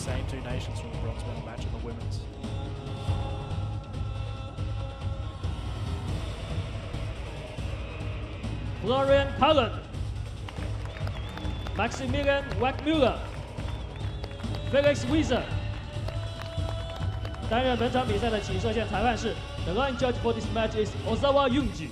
same two nations from the bronze medal match in the women's. Florian Khallund, Maximilian Weckmueller, Felix Wieser 担任本场比赛的起射线裁判是 The line judge for this match is Ozawa Yunji.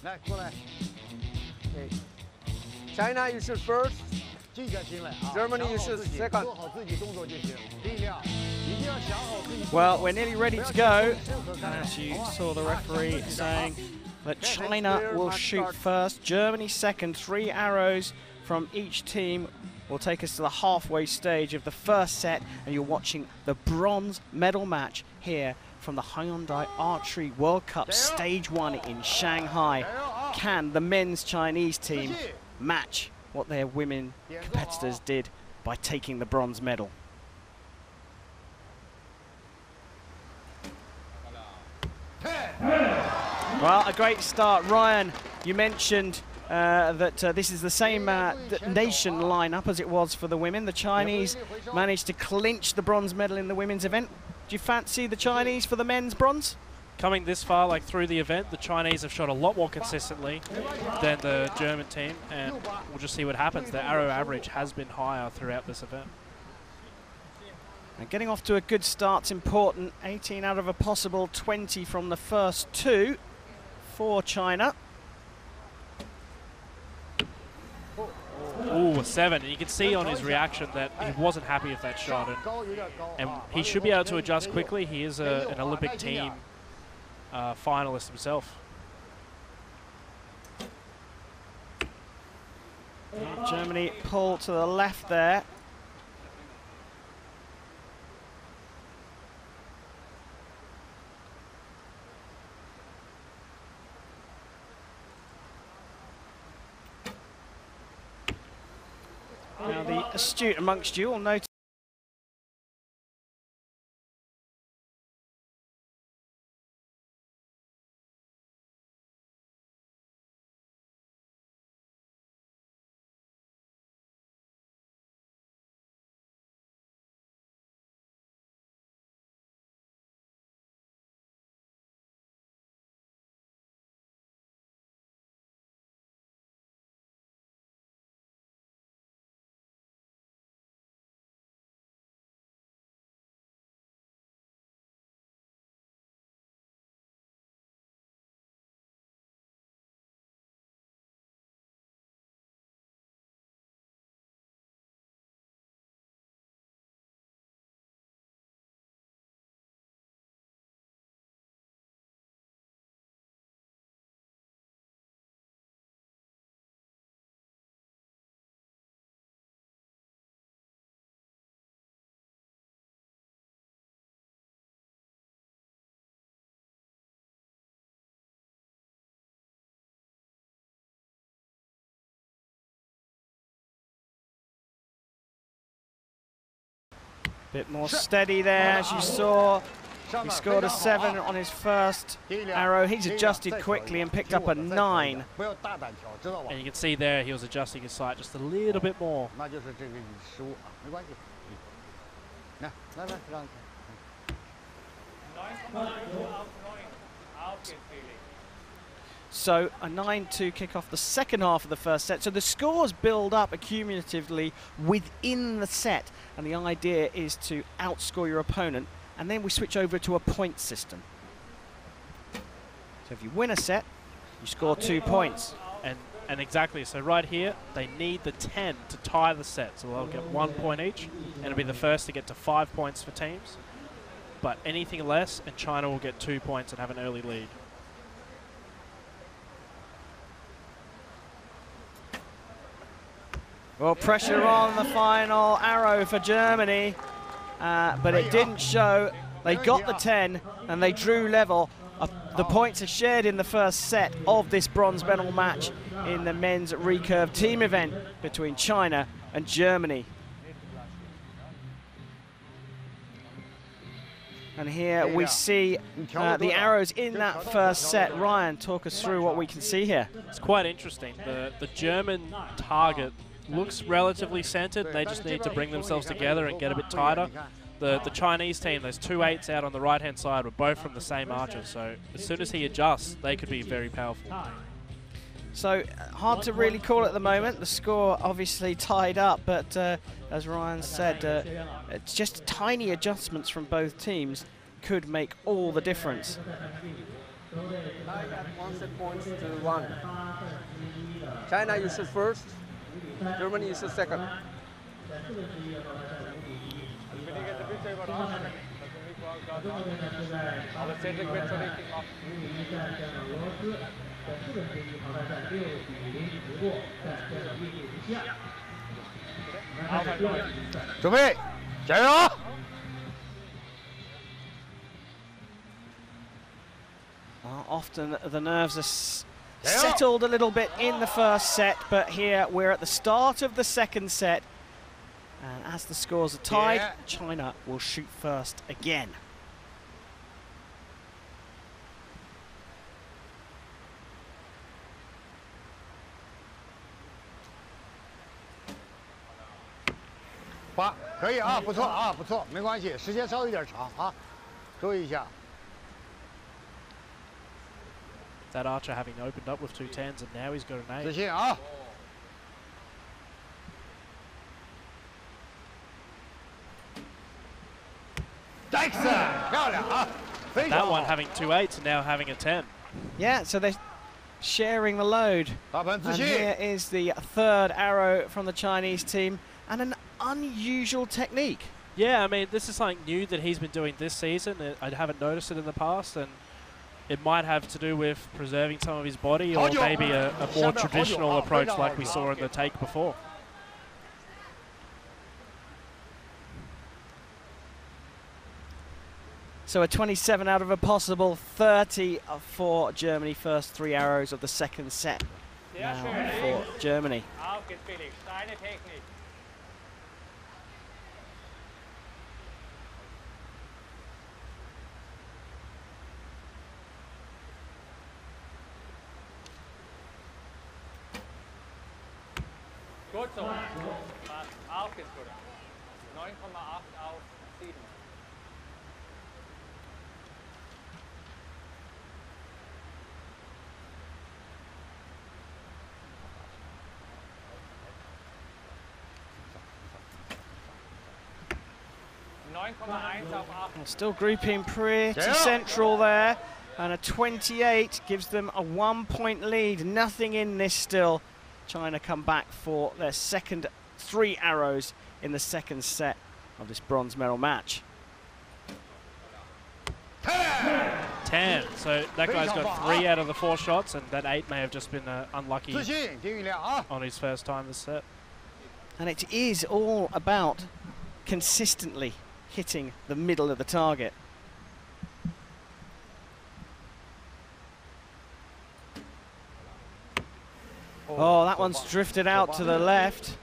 来，过来。China you shoot first. Germany you shoot second. Well, we're nearly ready to go. As you saw the referee saying that China will shoot first, Germany second. 3 arrows from each team will take us to the halfway stage of the first set, and you're watching the bronze medal match here from the Hyundai Archery World Cup Stage 1 in Shanghai. Can the men's Chinese team match what their women competitors did by taking the bronze medal? Well, a great start. Ryan, you mentioned that this is the same nation lineup as it was for the women. The Chinese managed to clinch the bronze medal in the women's event. Do you fancy the Chinese for the men's bronze? Coming this far, like through the event, the Chinese have shot a lot more consistently than the German team, and we'll just see what happens. Their arrow average has been higher throughout this event. And getting off to a good start's important. 18 out of a possible 20 from the first 2 for China. Ooh, 7. And you can see on his reaction that he wasn't happy with that shot. And he should be able to adjust quickly. He is an Olympic team finalist himself. Germany pull to the left there. Now the astute amongst you will notice bit more steady there, as you saw. He scored a 7 on his first arrow. He's adjusted quickly and picked up a 9. And you can see there he was adjusting his sight just a little bit more. So a 9 to kick off the second half of the first set. So the scores build up accumulatively within the set, and the idea is to outscore your opponent, and then we switch over to a point system. So if you win a set, you score 2 points. And exactly, so right here, they need the 10 to tie the set. So they'll get 1 point each, and it'll be the first to get to 5 points for teams. But anything less, and China will get 2 points and have an early lead. Well, pressure on the final arrow for Germany, but it didn't show. They got the 10 and they drew level. The points are shared in the first set of this bronze medal match in the men's recurve team event between China and Germany. And here we see the arrows in that first set. Ryan, talk us through what we can see here. It's quite interesting. The German target looks relatively centered. They just need to bring themselves together and get a bit tighter. The Chinese team, those 2 8s out on the right-hand side, were both from the same archer. So as soon as he adjusts, they could be very powerful. So hard to really call at the moment. The score obviously tied up, but as Ryan said, it's just tiny adjustments from both teams could make all the difference. I got 1 set points to 1. China is first, Germany is second. Often the nerves are settled a little bit in the first set, but here we're at the start of the second set, and as the scores are tied, China will shoot first again. That archer having opened up with 2 10s, and now he's got an 8. That one having 2 8s and now having a 10. Yeah, so they're sharing the load. And here is the third arrow from the Chinese team, and an unusual technique. Yeah, I mean, this is something new that he's been doing this season. I haven't noticed it in the past, and it might have to do with preserving some of his body, or maybe a more traditional approach like we saw in the take before. So a 27 out of a possible 30 for Germany. First 3 arrows of the second set now for Germany. Gut so. Auf geht's, Bruder. 9,8 auf 7. Still grouping pretty central there, and a 28 gives them a 1-point lead. Nothing in this still. China come back for their second 3 arrows in the second set of this bronze medal match. 10. So that guy's got 3 out of the 4 shots, and that 8 may have just been unlucky on his first time this set. And it is all about consistently hitting the middle of the target. Oh, that one's drifted out to the left.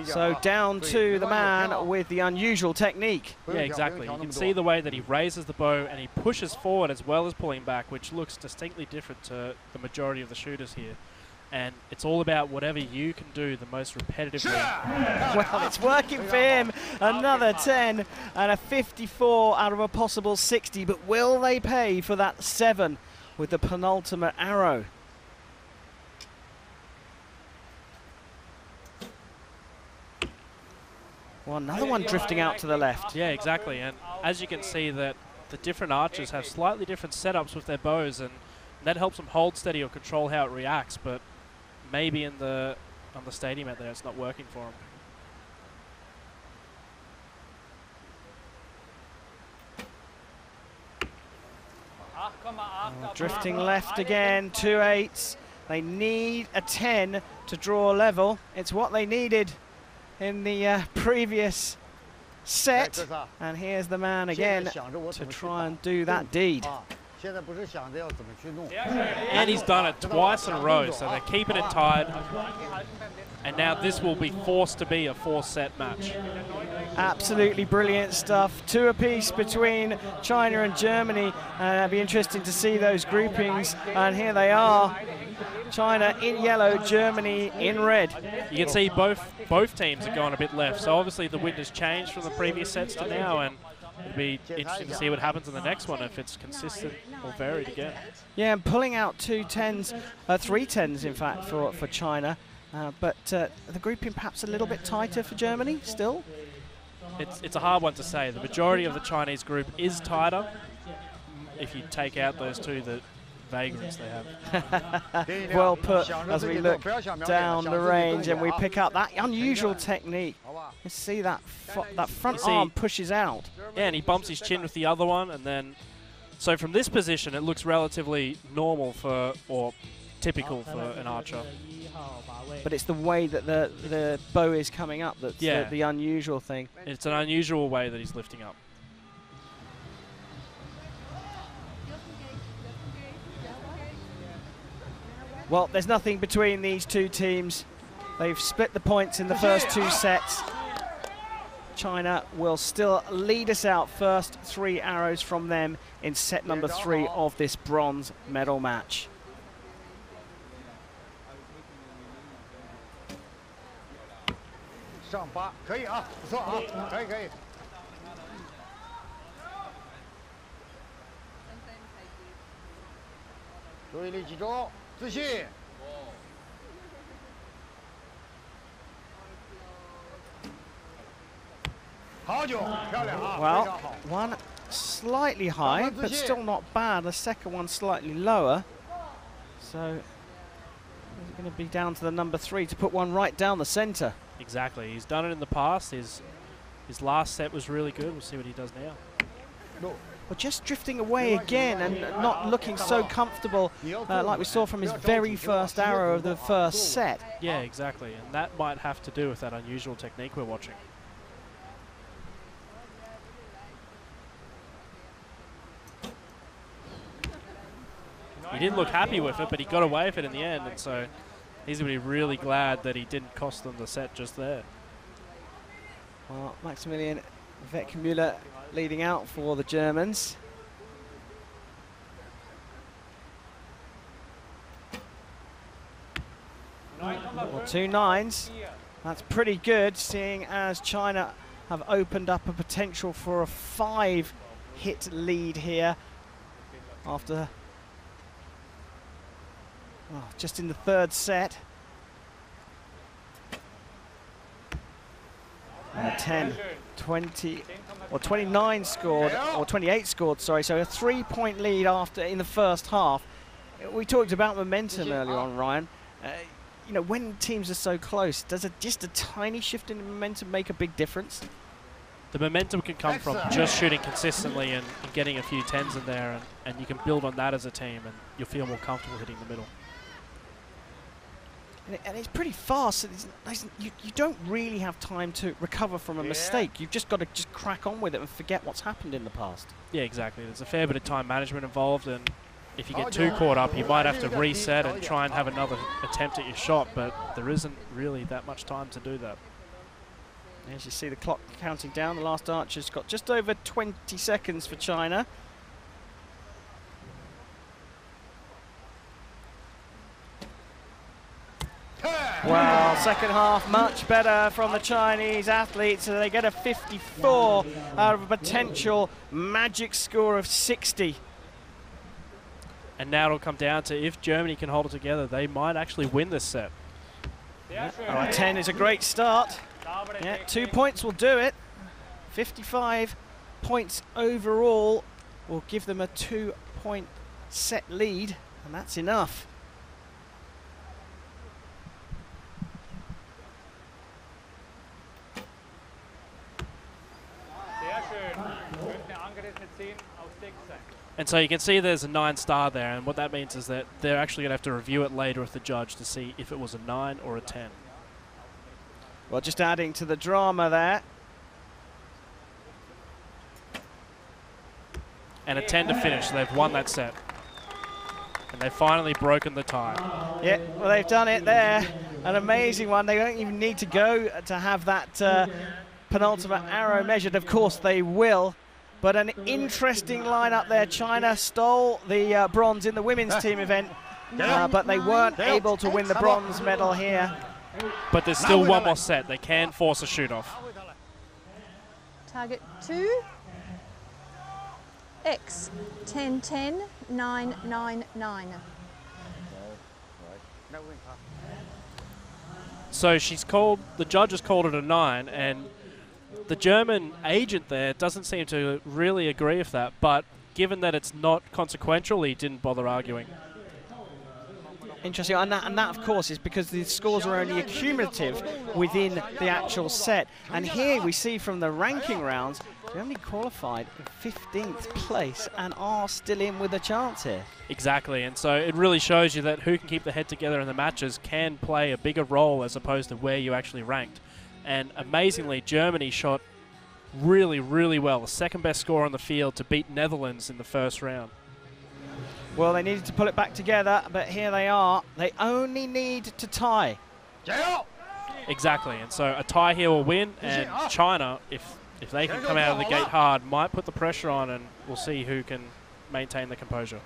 So down to the man with the unusual technique. Yeah, exactly. You can see the way that he raises the bow and he pushes forward as well as pulling back, which looks distinctly different to the majority of the shooters here. And it's all about whatever you can do the most repetitively. Well, it's working for him. Another 10 and a 54 out of a possible 60. But will they pay for that 7 with the penultimate arrow? Well, another one drifting out to the left. Yeah, exactly. And as you can see, that the different archers have slightly different setups with their bows, and that helps them hold steady or control how it reacts. But maybe on the stadium out there, it's not working for them. Drifting left again, 2 8s. They need a 10 to draw level. It's what they needed in the previous set. And here's the man again to try and do that deed. And he's done it twice in a row, so they're keeping it tied. And now this will be forced to be a 4-set match. Absolutely brilliant stuff. 2 apiece between China and Germany. It'll be interesting to see those groupings. And here they are. China in yellow, Germany in red. You can see both teams are going a bit left. So obviously the wind has changed from the previous sets to now, and it'll be interesting to see what happens in the next one, if it's consistent or varied again. Yeah, and pulling out 2 10s, 3 10s in fact for China. But the grouping perhaps a little bit tighter for Germany still. It's a hard one to say. The majority of the Chinese group is tighter if you take out those 2 that vagrants they have. Well put as we look down the range and we pick up that unusual technique. You see that front arm pushes out. Yeah, and he bumps his chin with the other one, and then so from this position it looks relatively normal or typical for an archer. But it's the way that the bow is coming up that's the unusual thing. It's an unusual way that he's lifting up. Well, there's nothing between these 2 teams. They've split the points in the first 2 sets. China will still lead us out. First 3 arrows from them in set number 3 of this bronze medal match. Well, one slightly high, but still not bad. The second one slightly lower. So it's going to be down to the number 3 to put one right down the center. Exactly. He's done it in the past. His last set was really good. We'll see what he does now. Well, just drifting away again and not looking so comfortable like we saw from his very first arrow of the first set. Yeah, exactly. And that might have to do with that unusual technique we're watching. He didn't look happy with it, but he got away with it in the end, and so he's going to be really glad that he didn't cost them the set just there. Well, Maximilian Weckmueller leading out for the Germans. Well, 2 9s. That's pretty good, seeing as China have opened up a potential for a 5-hit lead here after just in the 3rd set. And 10, 20, or 29 scored, or 28 scored, sorry, so a 3-point lead in the first half. We talked about momentum earlier on, Ryan. You know, when teams are so close, does just a tiny shift in momentum make a big difference? The momentum can come from just shooting consistently and getting a few 10s in there, and you can build on that as a team, and you'll feel more comfortable hitting the middle. And it's pretty fast. You don't really have time to recover from a mistake. You've just got to just crack on with it and forget what's happened in the past. Yeah, exactly. There's a fair bit of time management involved, and if you get too caught up, you might have to reset and try and have another attempt at your shot, but there isn't really that much time to do that. As you see the clock counting down, the last archer's got just over 20 seconds for China. Well, second half much better from the Chinese athletes. So they get a 54 out of a potential magic score of 60. And now it'll come down to if Germany can hold it together, they might actually win this set. Yeah. 10 is a great start. Yeah, 2 points will do it. 55 points overall will give them a 2-point set lead, and that's enough. And so you can see there's a 9-star there, and what that means is that they're actually going to have to review it later with the judge to see if it was a 9 or a 10. Well, just adding to the drama there. and a 10 to finish. So they've won that set. And they've finally broken the tie. Yeah, well, they've done it there. An amazing one. They don't even need to go to have that penultimate arrow measured. Of course, they will. But an interesting lineup there. China stole the bronze in the women's team event, but they weren't able to win the bronze medal here. But there's still one more set. They can force a shoot-off. Target 2. X 10-10 999. So the judge has called it a 9, and the German agent there doesn't seem to really agree with that, but given that it's not consequential, he didn't bother arguing. Interesting, and that of course is because the scores are only accumulative within the actual set. And here we see from the ranking rounds, they only qualified in 15th place and are still in with a chance here. Exactly, and so it really shows you that who can keep the head together in the matches can play a bigger role as opposed to where you actually ranked. And amazingly, Germany shot really, really well. The second best score on the field to beat Netherlands in the first round. Well, they needed to pull it back together, but here they are. They only need to tie. Exactly, and so a tie here will win, and China, if they can come out of the gate hard, might put the pressure on, and we'll see who can maintain the composure.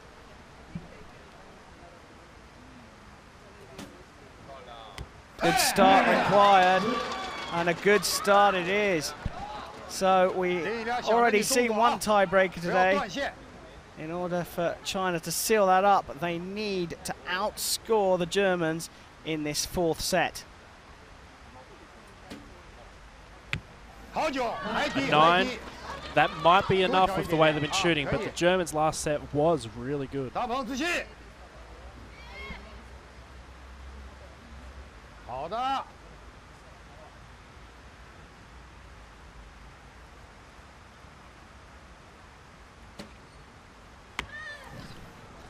Good start required, and a good start it is. So we already seen one tiebreaker today. In order for China to seal that up, they need to outscore the Germans in this fourth set. A 9, that might be enough with the way they've been shooting, but the Germans' last set was really good.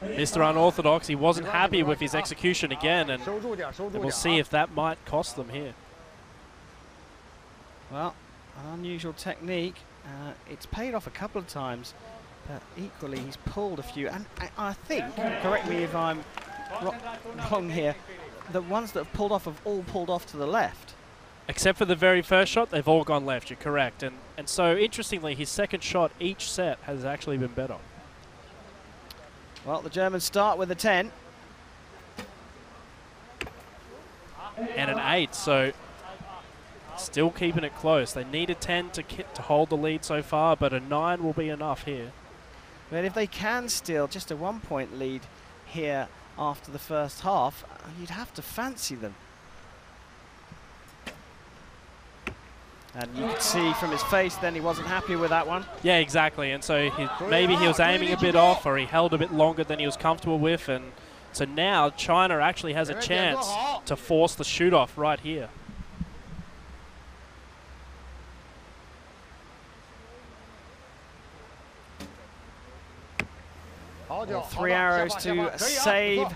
Mr. Unorthodox, he wasn't happy with his execution again, and we'll see if that might cost them here. Well, an unusual technique. It's paid off a couple of times, but equally he's pulled a few. And I think, correct me if I'm wrong here, the ones that have pulled off have all pulled off to the left. Except for the very first shot, they've all gone left, you're correct. And so, interestingly, his second shot each set has actually been better. Well, the Germans start with a 10. And an 8, so still keeping it close. They need a 10 to hold the lead so far, but a 9 will be enough here. But if they can steal just a 1-point lead here after the first half, you'd have to fancy them. And you could see from his face then he wasn't happy with that one. Yeah, exactly. And so maybe he was aiming a bit off, or he held a bit longer than he was comfortable with. And so now China actually has a chance to force the shoot-off right here. Well, 3 arrows to save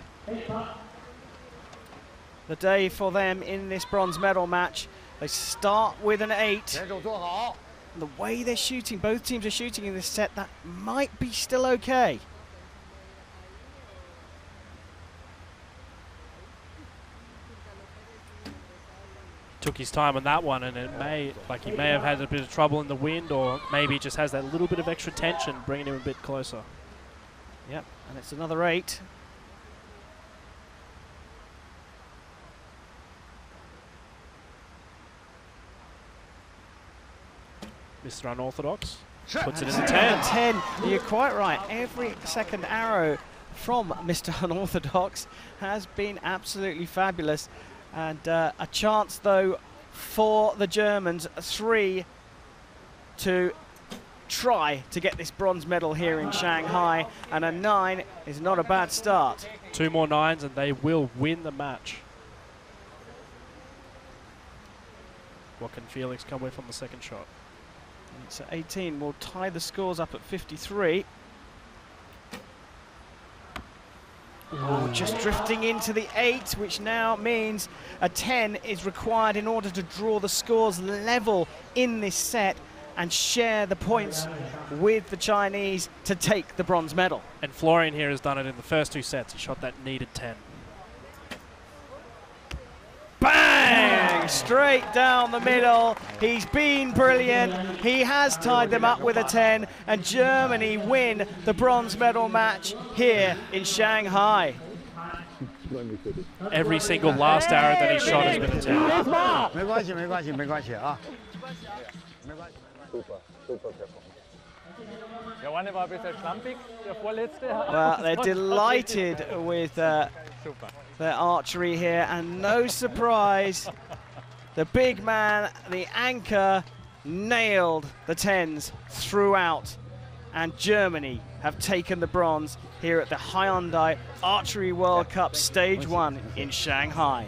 the day for them in this bronze medal match. They start with an 8. The way they're shooting, both teams are shooting in this set, that might be still okay. Took his time on that one, and it he may have had a bit of trouble in the wind, or maybe just has that little bit of extra tension, bringing him a bit closer. Yep, and it's another 8. Mr. Unorthodox puts it in a 10. 10. You're quite right. Every second arrow from Mr. Unorthodox has been absolutely fabulous. And a chance, though, for the Germans, 3 to try to get this bronze medal here in Shanghai. And a 9 is not a bad start. 2 more 9s and they will win the match. What can Felix come with on the second shot? It's at 18. We'll tie the scores up at 53. Oh, just drifting into the 8, which now means a 10 is required in order to draw the scores level in this set. and share the points with the Chinese to take the bronze medal. And Florian here has done it in the first 2 sets. He shot that needed 10. Bang! Straight down the middle. He's been brilliant. He has tied them up with a 10, and Germany win the bronze medal match here in Shanghai. Every single last arrow that he shot has been a 10. Well, they're delighted with their archery here, and no surprise, the big man, the anchor, nailed the 10s throughout, and Germany have taken the bronze here at the Hyundai Archery World Cup Stage 1 in Shanghai.